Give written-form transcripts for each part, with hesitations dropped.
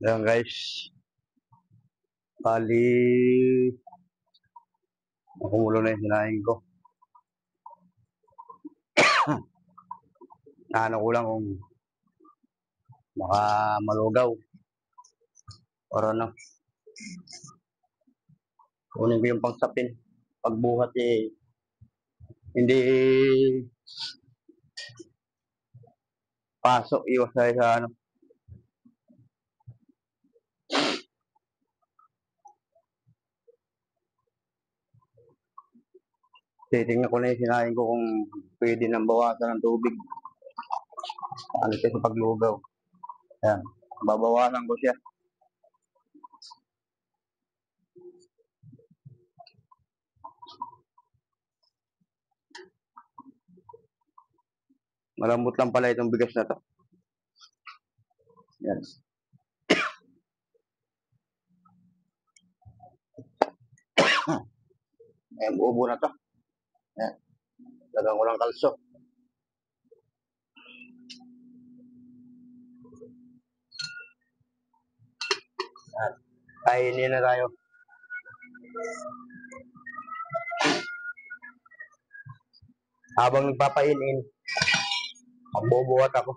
Ayan guys, bali, nakumulo na yung sinahin ko. Naano ko lang kung baka malugaw. Or ano, kunin ko yung pangsapin. Pagbuhat hindi pasok, iwas tayo sa ano. Titingnan ko na yung sinahin ko kung pwede nang bawasan ng tubig. Ano siya sa paglugaw. Ayan, babawasan ko siya. Malambot lang pala itong bigas na to. Yan. Ayan, buo na to. Ayan. Lagang ko lang kalso. Ayan. Kainin na tayo. Habang nagpapainin, magbubuhat ako.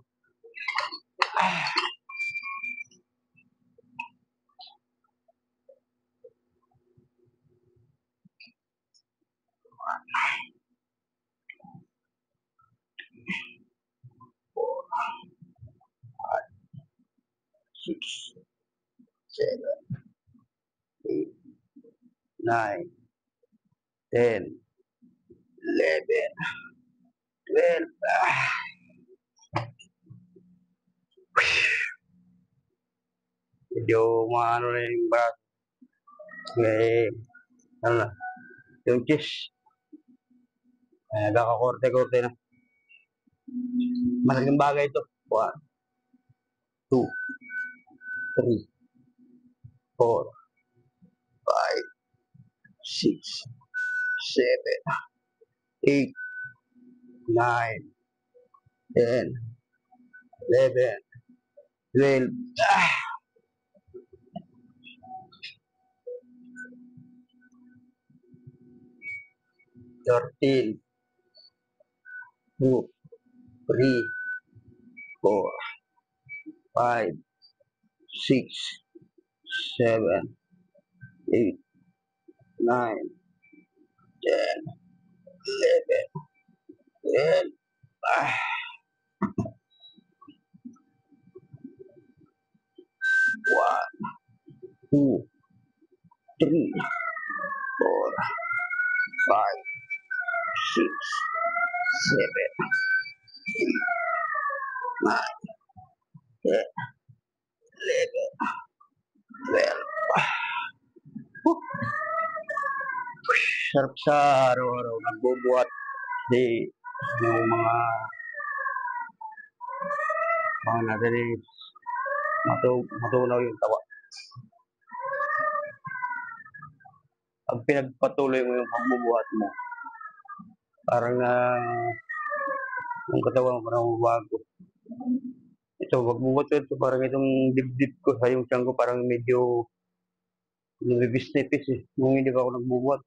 Six, 7, 8, 9, 10, 11, 12. Medyo maano na yung braso. Ano na, yung cheese. Nagkakakorte-korte na. Malaking bagay ito. 1, 2, 3, 4, 5, 6, 7, 8, 9, 10, 11, 12. 13, 2, 3, 4, 5, 6, 7, 8, 9, 10, 11, 12. 1, 2, 3, 4, 5, 6, 7, 8, 9, 10, 11, 12. Sarap sa araw-araw nagbubuhat. Di yung mga natin matunaw yung tawa. Pag pinagpatuloy mo yung pagbubuhat mo, parang yung katawan mo parang bago. Ito, magbubuhat ko ito, parang itong dibdib ko sa yung tiyan ko parang medyo nabibis-nipis eh. Nung hindi pa ako nagbubuhat,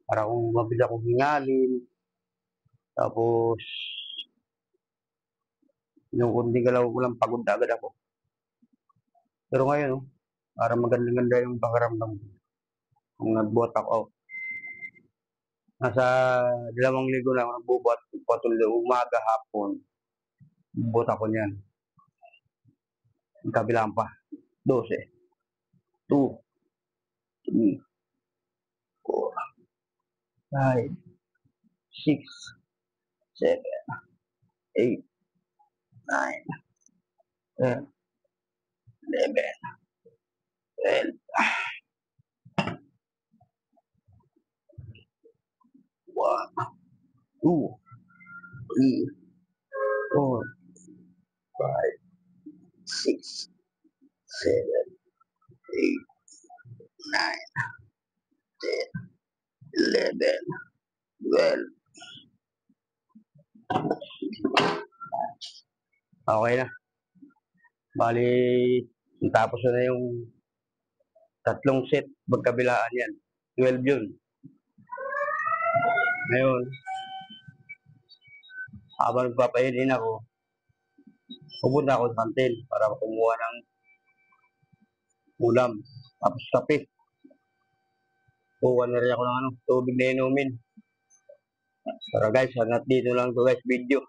parang mabilis akong hingalin. Tapos, yung kunting galaw ko lang, pagod na agad ako. Pero ngayon, parang maganda-ganda yung pakiramdam ko. Kung nagbuhat ako, nasa 2 linggo na ako nagbubuhat, patuloy umaga, hapon, buhat ako niyan. Yung kabilang pa, 12, 2, 3, 4, 5, 6, 7, 8, 9, 10, 11, 12. 1, 2, 3, 4, 5, 6, 7, 8, 9, 10, 11, 12. Okay na. Bali, tapos na yung tatlong set, magkabilaan yan. 12 yun. Ngayon, habang nagpapainin ako, pupunta ako sa kantin para kumuha ng ulam. Tapos kape. Kuha na rin ako ng tubig na inumin. Tara guys, hanggat dito lang to guys, video.